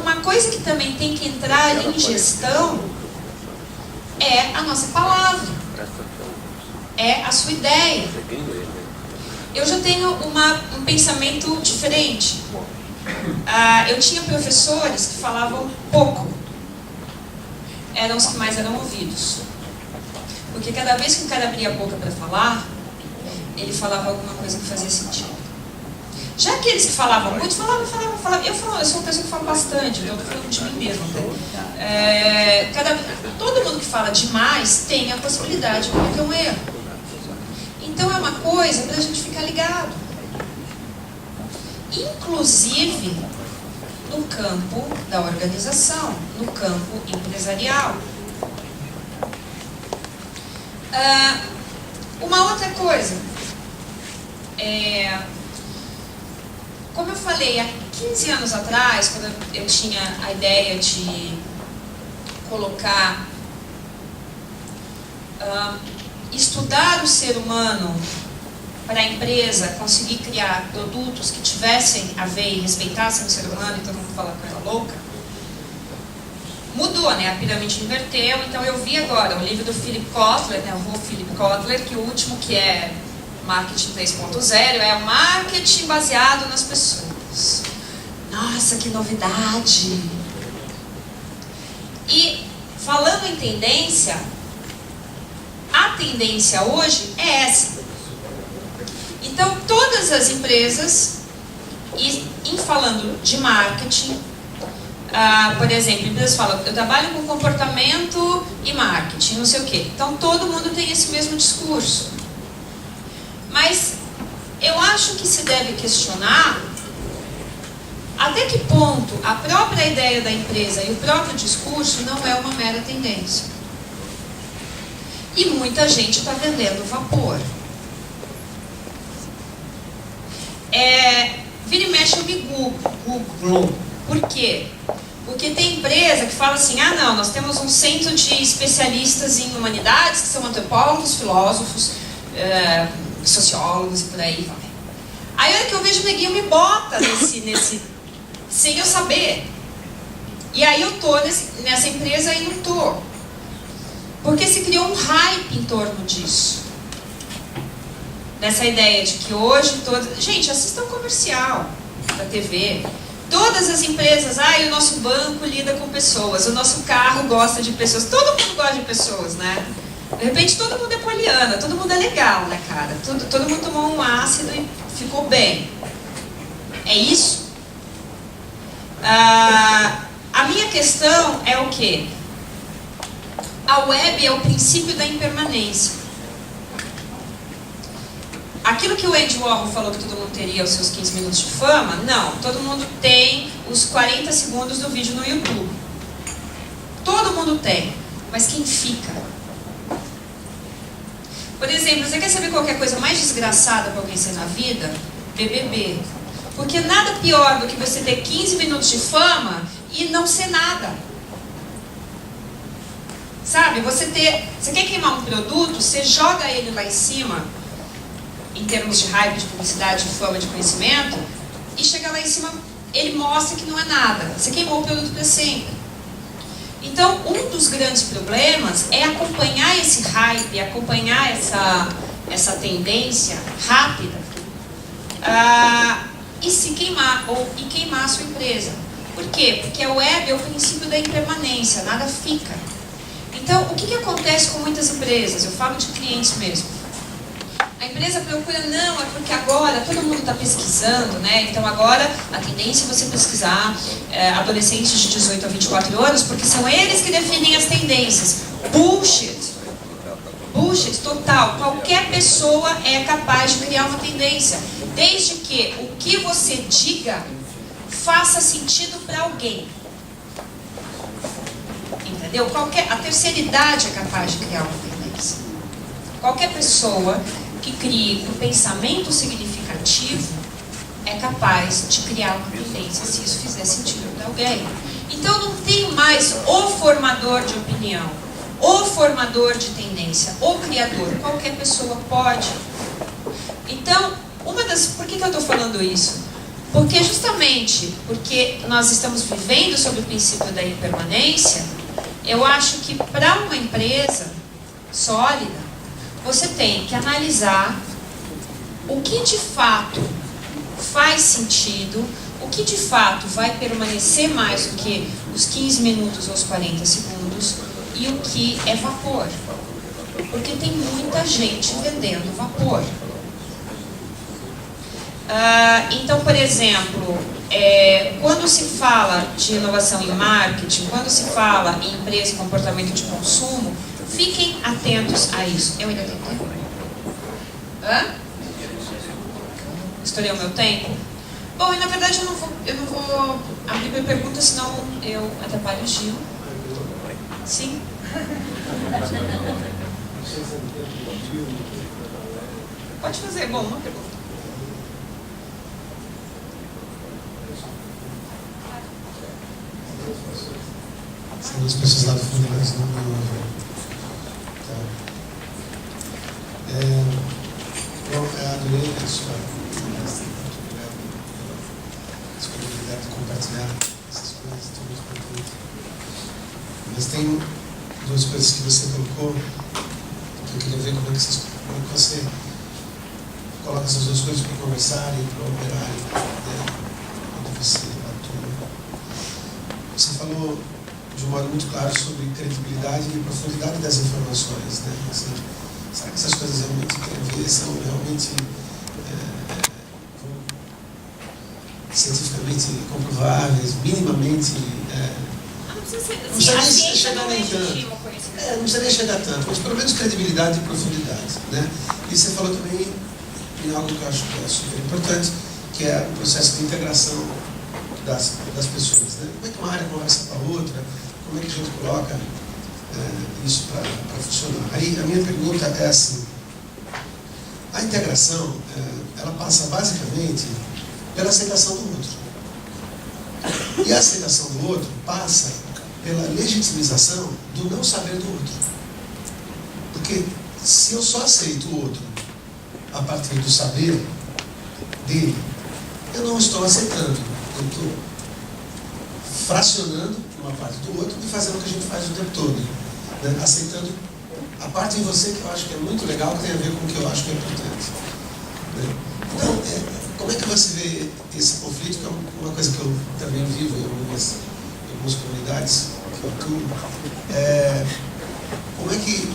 uma coisa que também tem que entrar em gestão é a nossa palavra, é a sua ideia. Eu já tenho um pensamento diferente. Eu tinha professores que falavam pouco, eram os que mais eram ouvidos. Porque cada vez que o cara abria a boca para falar, ele falava alguma coisa que fazia sentido. Já aqueles que falavam muito, falavam. Eu sou uma pessoa que fala bastante, então eu estou falando de mim mesmo. Todo mundo que fala demais tem a possibilidade de cometer um erro. Então é uma coisa para a gente ficar ligado. Inclusive no campo da organização, no campo empresarial. Uma outra coisa, como eu falei, há 15 anos atrás, quando eu tinha a ideia de colocar, estudar o ser humano para a empresa conseguir criar produtos que tivessem a ver e respeitassem o ser humano, e todo mundo fala com ela louca, mudou, né? A pirâmide inverteu. Então eu vi agora o livro do Philip Kotler, né? O Philip Kotler, que o último, que é Marketing 3.0, é o marketing baseado nas pessoas. Nossa, que novidade! E falando em tendência, a tendência hoje é essa. Então todas as empresas, e em falando de marketing, por exemplo, empresas falam, eu trabalho com comportamento e marketing, não sei o quê. Então todo mundo tem esse mesmo discurso. Mas eu acho que se deve questionar até que ponto a própria ideia da empresa e o próprio discurso não é uma mera tendência. E muita gente está vendendo vapor. Vira e mexe eu me googlo. Por quê? Porque tem empresa que fala assim, não, nós temos um centro de especialistas em humanidades, que são antropólogos, filósofos, sociólogos e por aí vai. Aí a hora que eu vejo o neguinho me bota nesse sem eu saber. E aí eu tô nessa empresa e não tô. Porque se criou um hype em torno disso. Nessa ideia de que hoje todas... Gente, assistam comercial da TV. Todas as empresas, o nosso banco lida com pessoas, o nosso carro gosta de pessoas. Todo mundo gosta de pessoas, né? De repente todo mundo é poliana, todo mundo é legal, né, cara? Todo mundo tomou um ácido e ficou bem. É isso? A minha questão é o quê? A web é o princípio da impermanência. Aquilo que o Andy Warhol falou que todo mundo teria os seus 15 minutos de fama, não. Todo mundo tem os 40 segundos do vídeo no YouTube. Todo mundo tem. Mas quem fica? Por exemplo, você quer saber qual que é a coisa mais desgraçada para alguém ser na vida? BBB. Porque nada pior do que você ter 15 minutos de fama e não ser nada. Sabe? Você quer queimar um produto, você joga ele lá em cima, em termos de hype, de publicidade, de fama, de conhecimento, e chega lá em cima, ele mostra que não é nada. Você queimou o produto para sempre. Então, um dos grandes problemas é acompanhar esse hype, acompanhar essa tendência rápida e se queimar, e queimar a sua empresa. Por quê? Porque a web é o princípio da impermanência, nada fica. Então, o que acontece com muitas empresas? Eu falo de clientes mesmo. A empresa procura, não, é porque agora todo mundo está pesquisando, né? Então agora a tendência é você pesquisar adolescentes de 18 a 24 anos, porque são eles que definem as tendências. Bullshit. Bullshit total. Qualquer pessoa é capaz de criar uma tendência, desde que o que você diga faça sentido para alguém. Entendeu? A terceira idade é capaz de criar uma tendência. Qualquer pessoa que crie um pensamento significativo é capaz de criar uma tendência, se isso fizer sentido para alguém. Então não tem mais o formador de opinião, o formador de tendência, o criador. Qualquer pessoa pode. Então, por que eu estou falando isso? Porque justamente porque nós estamos vivendo sob o princípio da impermanência, eu acho que para uma empresa sólida, você tem que analisar o que de fato faz sentido, o que de fato vai permanecer mais do que os 15 minutos ou os 40 segundos e o que é vapor. Porque tem muita gente vendendo vapor. Então, por exemplo, quando se fala de inovação em marketing, quando se fala em empresa e comportamento de consumo, fiquem atentos a isso. Eu ainda tenho tempo? Estourei o meu tempo? Bom, e na verdade eu não vou abrir minha pergunta, senão eu atrapalho o Gil. Sim? Pode fazer. Bom, uma pergunta. São duas pessoas lá do fundo, mas não me ouvem. Bom, adorei a sua disponibilidade de compartilhar essas coisas, tudo muito importante. Mas tem duas coisas que você colocou que eu queria ver como é que você coloca essas duas coisas para conversarem, para operarem, onde você atua. Você falou de um modo muito claro sobre credibilidade e profundidade das informações, né? Assim, será que essas coisas realmente têm a ver, são realmente cientificamente comprováveis, minimamente... Não precisa ser, não precisa a nem ciência chegar não nem tanto. legitima o conhecimento. Não precisa nem chegar tanto, mas pelo menos credibilidade e profundidade, né? E você falou também em algo que eu acho que é super importante, que é o processo de integração das pessoas, né? Como é que uma área conversa com a outra? Como é que a gente coloca isso para funcionar? Aí a minha pergunta é assim: a integração, ela passa basicamente pela aceitação do outro. E a aceitação do outro passa pela legitimização do não saber do outro. Porque se eu só aceito o outro a partir do saber dele, eu não estou aceitando. Eu estou fracionando uma parte do outro e fazendo o que a gente faz o tempo todo, né? Aceitando a parte em você que eu acho que é muito legal, que tem a ver com o que eu acho que é importante, né? Então, como é que você vê esse conflito, que é uma coisa que eu também vivo em algumas comunidades que eu atuo, como é que,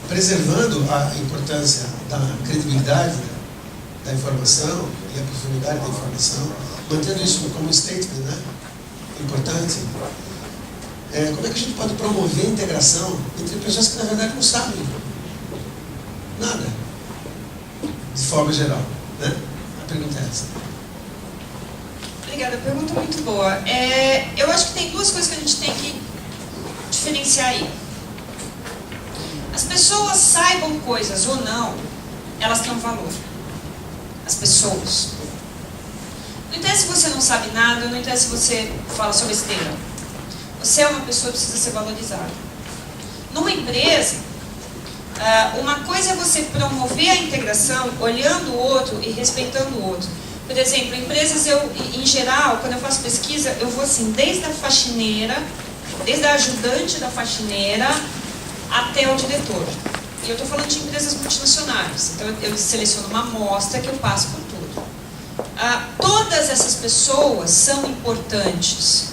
preservando a importância da credibilidade da informação e a profundidade da informação, mantendo isso como um statement, né, importante, como é que a gente pode promover a integração entre pessoas que na verdade não sabem nada, de forma geral, né? A pergunta é essa. Obrigada, pergunta muito boa. Eu acho que tem duas coisas que a gente tem que diferenciar aí. As pessoas saibam coisas ou não, elas têm um valor. As pessoas. Não interessa se você não sabe nada, não interessa se você fala sobre besteira. Você é uma pessoa que precisa ser valorizada. Numa empresa, uma coisa é você promover a integração olhando o outro e respeitando o outro. Por exemplo, empresas, em geral, quando eu faço pesquisa, eu vou assim, desde a faxineira, desde a ajudante da faxineira até o diretor. E eu estou falando de empresas multinacionais. Então eu seleciono uma amostra que eu passo por tudo. Todas essas pessoas são importantes,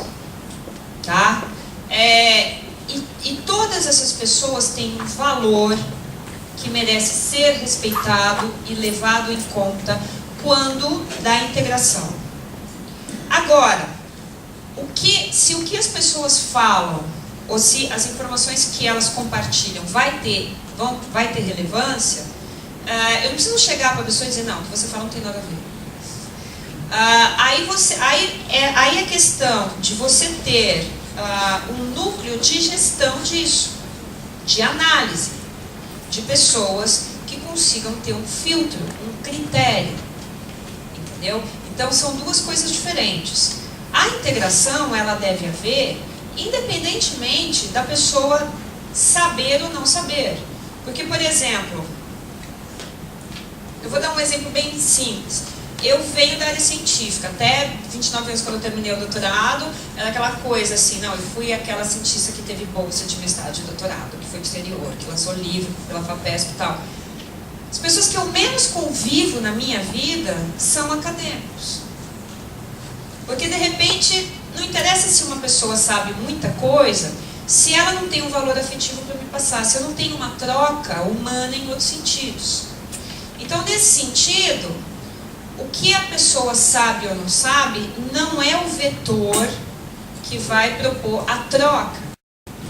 tá? E todas essas pessoas têm um valor que merece ser respeitado e levado em conta quando da integração. Agora, se o que as pessoas falam, ou se as informações que elas compartilham vai ter relevância, eu não preciso chegar para a pessoa e dizer, não, o que você fala não tem nada a ver. Aí é questão de você ter um núcleo de gestão disso, de análise, de pessoas que consigam ter um filtro, um critério, entendeu? Então são duas coisas diferentes. A integração, ela deve haver independentemente da pessoa saber ou não saber. Porque, por exemplo, eu vou dar um exemplo bem simples. eu venho da área científica, até 29 anos quando eu terminei o doutorado, era aquela coisa assim, não, eu fui aquela cientista que teve bolsa de mestrado e doutorado, que foi do exterior, que lançou livro pela FAPESP e tal. As pessoas que eu menos convivo na minha vida são acadêmicos. Porque de repente, não interessa se uma pessoa sabe muita coisa, se ela não tem um valor afetivo para me passar, se eu não tenho uma troca humana em outros sentidos. Então, nesse sentido, o que a pessoa sabe ou não sabe não é o vetor que vai propor a troca,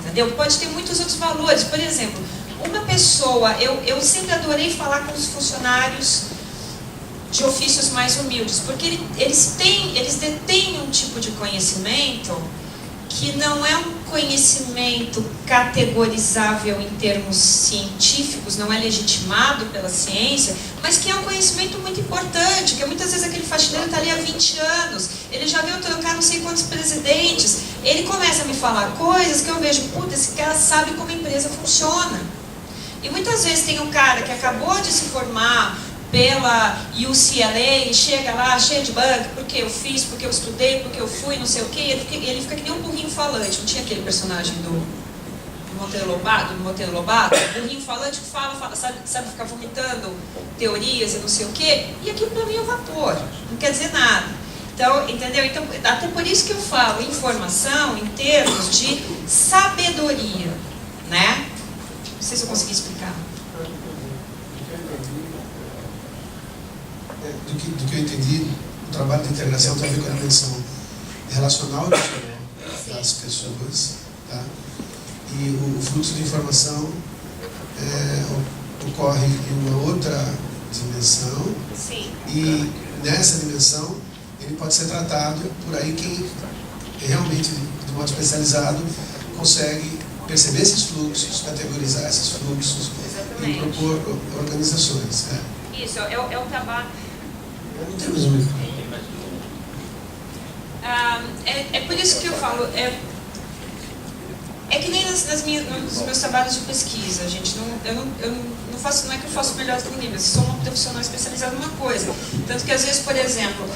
entendeu? Pode ter muitos outros valores. Por exemplo, uma pessoa, eu sempre adorei falar com os funcionários de ofícios mais humildes, porque eles detêm um tipo de conhecimento que não é um conhecimento categorizável em termos científicos, não é legitimado pela ciência, mas que é um conhecimento muito importante, que muitas vezes aquele faxineiro está ali há 20 anos, ele já viu trocar não sei quantos presidentes, ele começa a me falar coisas que eu vejo, puta, esse cara sabe como a empresa funciona. E muitas vezes tem um cara que acabou de se formar pela UCLA e chega lá cheio de bug, porque eu fiz, porque eu estudei, porque eu fui, não sei o quê, ele fica que nem um burrinho falante. Não tinha aquele personagem do Monteiro Lobato, o burrinho falante que fala, sabe ficar vomitando teorias e não sei o quê, e aquilo para mim é um vapor, não quer dizer nada. Então, entendeu? Então, até por isso que eu falo informação em termos de sabedoria, né? Não sei se eu consegui explicar. Do que eu entendi, o trabalho de integração tem a ver com a dimensão relacional das pessoas, tá? E o fluxo de informação ocorre em uma outra dimensão. Sim. E nessa dimensão ele pode ser tratado por aí quem realmente, de modo especializado, consegue perceber esses fluxos, categorizar esses fluxos. Exatamente. E propor organizações. Isso, é o trabalho. Não tem mais um. É por isso que eu falo, é que nem nos meus trabalhos de pesquisa, gente, eu não faço, não é que eu faço melhor do que ninguém, mas eu sou uma profissional especializada numa coisa. Tanto que às vezes, por exemplo,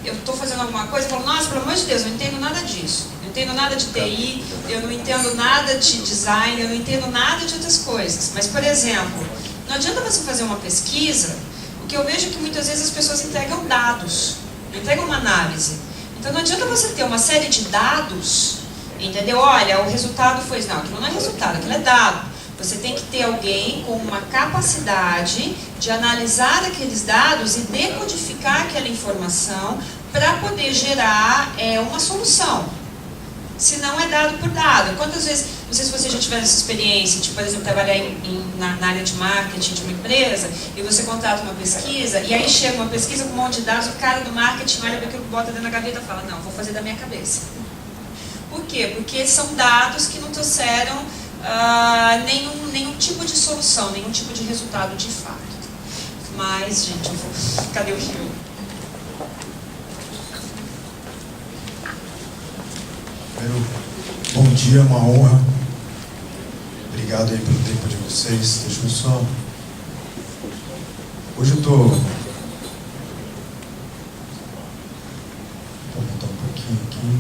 eu estou fazendo alguma coisa e falo, nossa, pelo amor de Deus, eu não entendo nada disso. Eu não entendo nada de TI, eu não entendo nada de design, eu não entendo nada de outras coisas. Mas, por exemplo, não adianta você fazer uma pesquisa, o que eu vejo é que muitas vezes as pessoas entregam dados, não entregam uma análise. Então não adianta você ter uma série de dados, entendeu? Olha, o resultado foi... Não, aquilo não é resultado, aquilo é dado. Você tem que ter alguém com uma capacidade de analisar aqueles dados e decodificar aquela informação para poder gerar uma solução. Se não é dado por dado. Quantas vezes, não sei se você já tiver essa experiência, de, por exemplo, trabalhar na área de marketing de uma empresa, e você contrata uma pesquisa, e aí chega uma pesquisa com um monte de dados, o cara do marketing olha para aquilo, bota dentro da gaveta e fala, não, vou fazer da minha cabeça. Por quê? Porque são dados que não trouxeram nenhum tipo de solução, nenhum tipo de resultado de fato. Mas, gente, cadê o Gil? Bom dia, uma honra. Obrigado aí pelo tempo de vocês. Deixa eu só... Hoje eu tô... Vou aumentar um pouquinho aqui.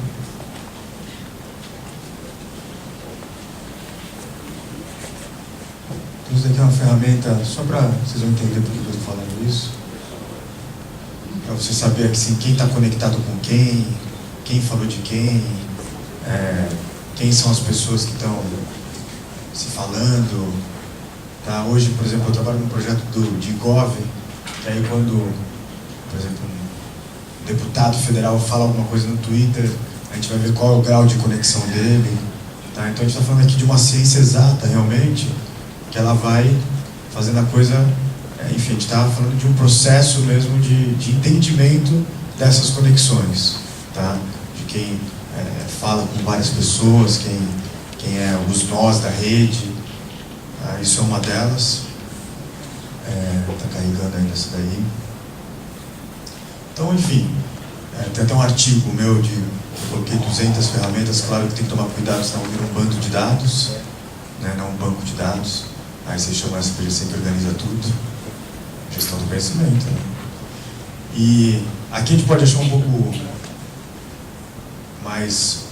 Então, isso daqui é uma ferramenta, só para vocês vão entender por que eu estou falando isso. Para você saber assim, quem está conectado com quem falou de quem são as pessoas que estão se falando. Tá? Hoje, por exemplo, eu trabalho num projeto de Gov, que aí quando, por exemplo, um deputado federal fala alguma coisa no Twitter, a gente vai ver qual é o grau de conexão dele. Tá? Então a gente está falando aqui de uma ciência exata, realmente, que ela vai fazendo a coisa, enfim, a gente está falando de um processo mesmo de entendimento dessas conexões, tá? De quem fala com várias pessoas, quem é os nós da rede, isso é uma delas. Está carregando ainda essa daí. Então, enfim, tem até um artigo meu eu coloquei 200 ferramentas, claro que tem que tomar cuidado, senão vira um bando de dados, né, não um banco de dados. Aí você chama essa PGC que organiza tudo, gestão do conhecimento, né? E aqui a gente pode achar um pouco mais